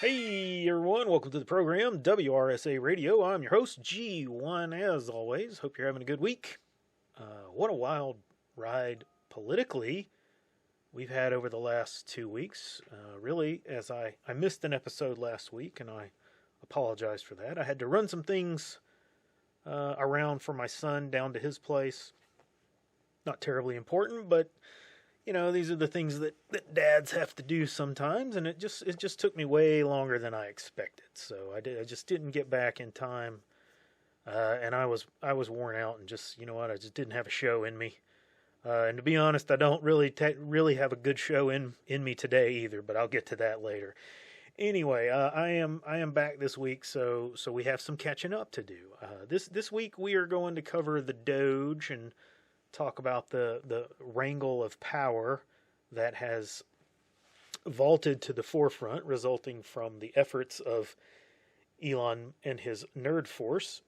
Hey everyone, welcome to the program, WRSA Radio. I'm your host, G.I.N.O, as always. Hope you're having a good week. What a wild ride politically we've had over the last 2 weeks. Really, as I missed an episode last week, and I apologize for that. I had to run some things around for my son down to his place. Not terribly important, but these are the things that dads have to do sometimes, and it just took me way longer than I expected. So I just didn't get back in time, and I was worn out, and just I just didn't have a show in me. And to be honest, I don't really have a good show in me today either. But I'll get to that later. Anyway, I am back this week, so we have some catching up to do. This week we are going to cover the DOGE and talk about the wrangle of power that has vaulted to the forefront, resulting from the efforts of Elon and his nerd force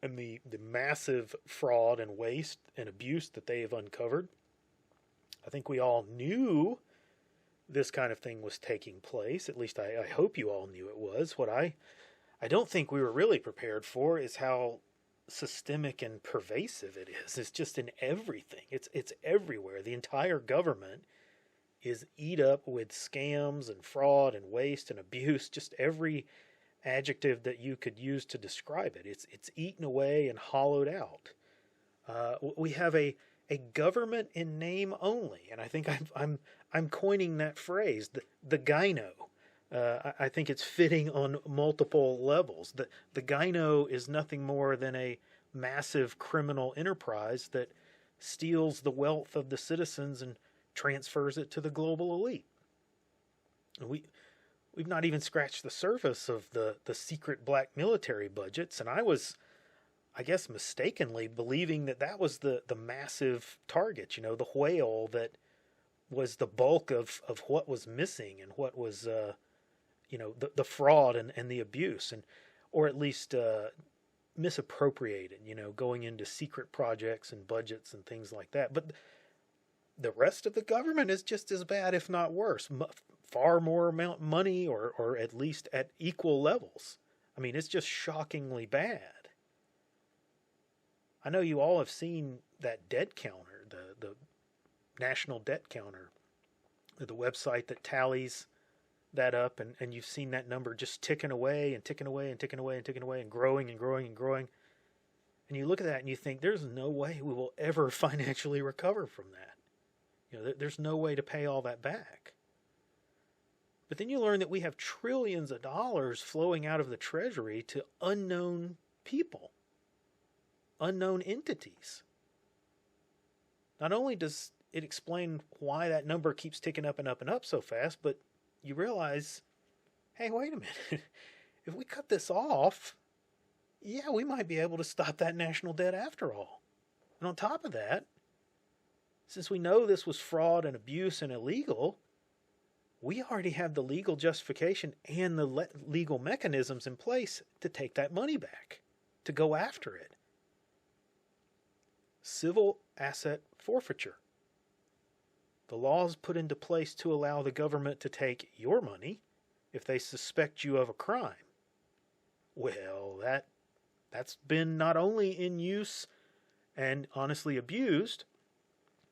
and the massive fraud and waste and abuse that they have uncovered. I think we all knew this kind of thing was taking place. At least I hope you all knew it was. What I don't think we were really prepared for is how systemic and pervasive it is. It's just in everything. It's everywhere. The entire government is eat up with scams and fraud and waste and abuse. Just every adjective that you could use to describe it. It's eaten away and hollowed out. We have a government in name only, and I think I'm coining that phrase, the G.I.N.O. I think it's fitting on multiple levels. The G.I.N.O is nothing more than a massive criminal enterprise that steals the wealth of the citizens and transfers it to the global elite. And we've not even scratched the surface of the secret black military budgets, and I guess mistakenly believing that was the massive target, the whale that was the bulk of what was missing and what was the fraud and the abuse, and or at least misappropriated, going into secret projects and budgets and things like that. But the rest of the government is just as bad, if not worse. Far more amount money, or at least at equal levels. I mean, it's just shockingly bad. I know you all have seen that debt counter, the national debt counter, the website that tallies that up, and you've seen that number just ticking away and ticking away and ticking away and ticking away and growing and growing and growing. And you look at that and you think, there's no way we will ever financially recover from that. There's no way to pay all that back. But then you learn that we have trillions of dollars flowing out of the Treasury to unknown people, unknown entities. Not only does it explain why that number keeps ticking up and up and up so fast, but you realize, hey, wait a minute. If we cut this off, yeah, we might be able to stop that national debt after all. And on top of that, since we know this was fraud and abuse and illegal, we already have the legal justification and the legal mechanisms in place to take that money back, to go after it. Civil asset forfeiture. The laws put into place to allow the government to take your money if they suspect you of a crime. Well, that's been not only in use and honestly abused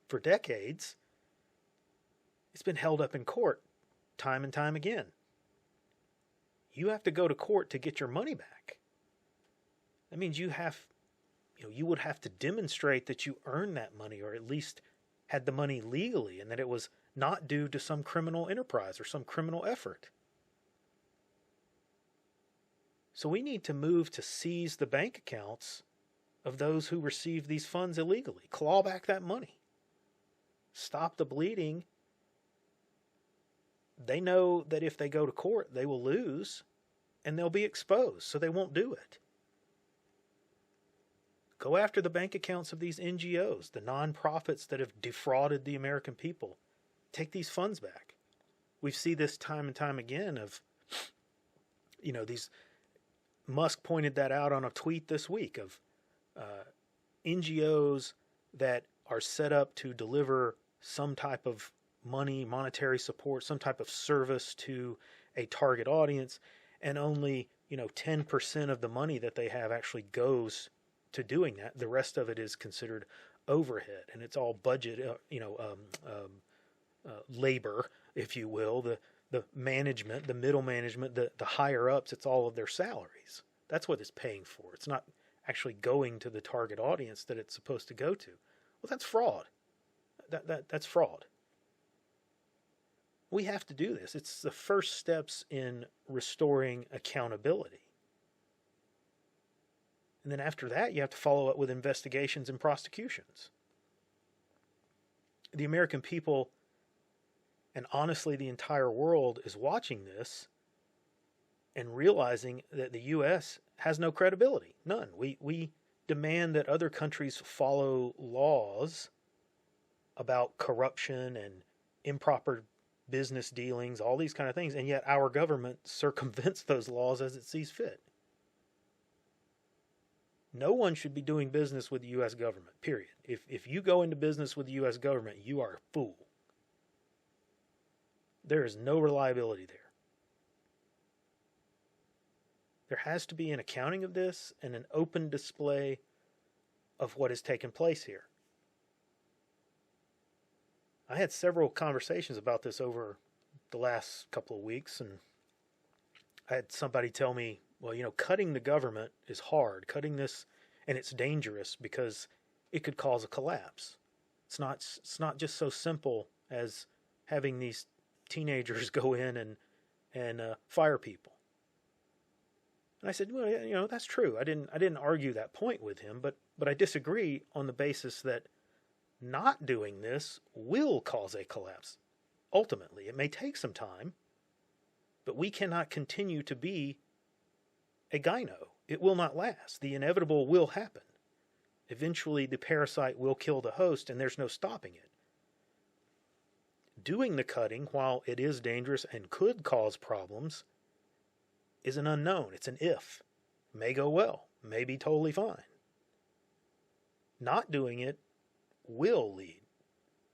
for decades, it's been held up in court time and time again. You have to go to court to get your money back. That means you would have to demonstrate that you earned that money, or at least had the money legally, and that it was not due to some criminal enterprise or some criminal effort. So we need to move to seize the bank accounts of those who received these funds illegally. Claw back that money. Stop the bleeding. They know that if they go to court, they will lose, and they'll be exposed, so they won't do it. Go after the bank accounts of these NGOs, the nonprofits that have defrauded the American people. Take these funds back. We see this time and time again of, these, Musk pointed that out on a tweet this week of NGOs that are set up to deliver some type of money, monetary support, some type of service to a target audience, and only 10% of the money that they have actually goes to doing that. The rest of it is considered overhead, and it's all budget, labor, if you will. The management, the middle management, the higher ups, it's all of their salaries. That's what it's paying for. It's not actually going to the target audience that it's supposed to go to. Well, that's fraud. That's fraud. We have to do this. It's the first steps in restoring accountability. And then after that, you have to follow up with investigations and prosecutions. The American people, and honestly the entire world, is watching this and realizing that the U.S. has no credibility. None. We demand that other countries follow laws about corruption and improper business dealings, all these kind of things, and yet our government circumvents those laws as it sees fit. No one should be doing business with the U.S. government, period. If you go into business with the U.S. government, you are a fool. There is no reliability there. There has to be an accounting of this and an open display of what has taken place here. I had several conversations about this over the last couple of weeks, and I had somebody tell me, well, cutting the government is hard. Cutting this, and it's dangerous because it could cause a collapse. It's not just so simple as having these teenagers go in and fire people. And I said, well, that's true. I didn't argue that point with him, but I disagree on the basis that not doing this will cause a collapse. Ultimately, it may take some time, but we cannot continue to be a G.I.N.O. It will not last. The inevitable will happen. Eventually, the parasite will kill the host, and there's no stopping it. Doing the cutting, while it is dangerous and could cause problems, is an unknown. It's an if. May go well. May be totally fine. Not doing it will lead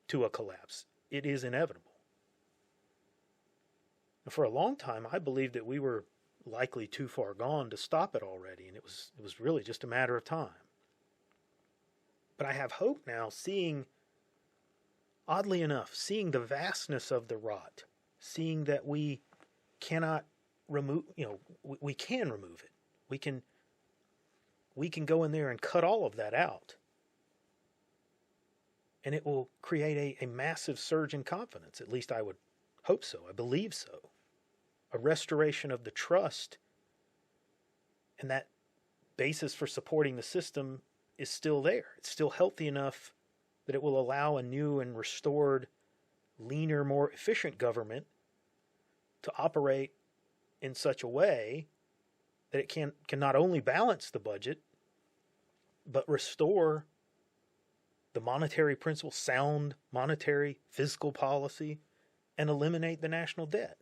to a collapse. It is inevitable. And for a long time, I believed that we were likely too far gone to stop it already, and it was really just a matter of time. But I have hope now, oddly enough, seeing the vastness of the rot, seeing that we cannot remove, we can remove it. We can go in there and cut all of that out. And it will create a massive surge in confidence. At least I would hope so. I believe so. A restoration of the trust, and that basis for supporting the system is still there. It's still healthy enough that it will allow a new and restored, leaner, more efficient government to operate in such a way that it can not only balance the budget, but restore the monetary principle, sound monetary fiscal policy, and eliminate the national debt.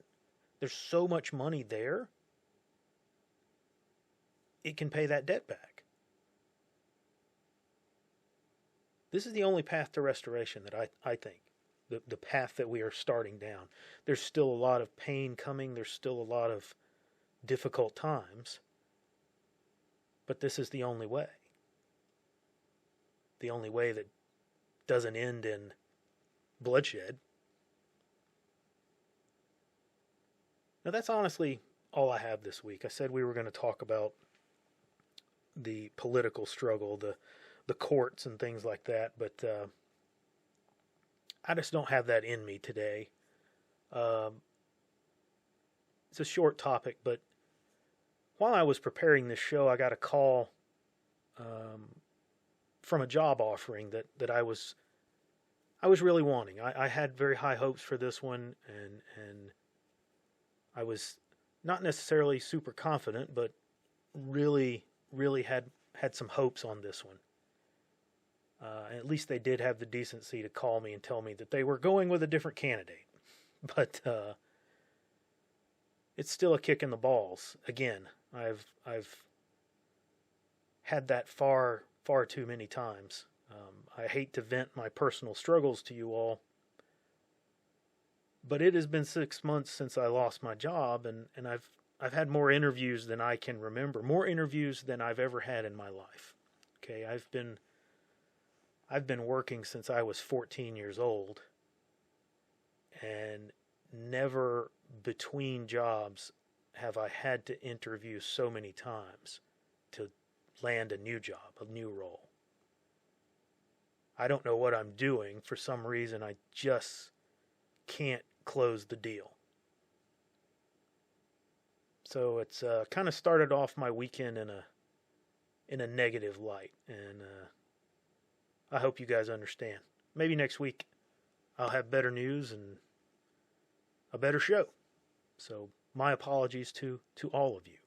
There's so much money there, it can pay that debt back. This is the only path to restoration that I think, the path that we are starting down. There's still a lot of pain coming. There's still a lot of difficult times. But this is the only way. The only way that doesn't end in bloodshed. Now that's honestly all I have this week. I said we were going to talk about the political struggle, the courts and things like that, but I just don't have that in me today. It's a short topic, but while I was preparing this show, I got a call from a job offering that I was really wanting. I had very high hopes for this one, and I was not necessarily super confident, but really had some hopes on this one. And at least they did have the decency to call me and tell me that they were going with a different candidate. But it's still a kick in the balls. Again, I've had that far too many times. I hate to vent my personal struggles to you all, But it has been 6 months since I lost my job, and I've had more interviews than I can remember, more interviews than I've ever had in my life. Okay, I've been working since I was 14 years old, and never between jobs have I had to interview so many times to land a new job, a new role. I don't know what I'm doing. For some reason, I just can't close the deal. So it's kind of started off my weekend in a negative light, and I hope you guys understand. Maybe next week I'll have better news and a better show. So my apologies to all of you.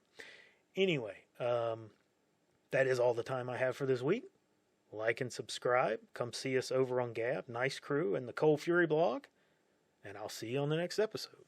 Anyway, that is all the time I have for this week. Like and subscribe. Come see us over on Gab, Nice Crew, and the Cold Fury blog. And I'll see you on the next episode.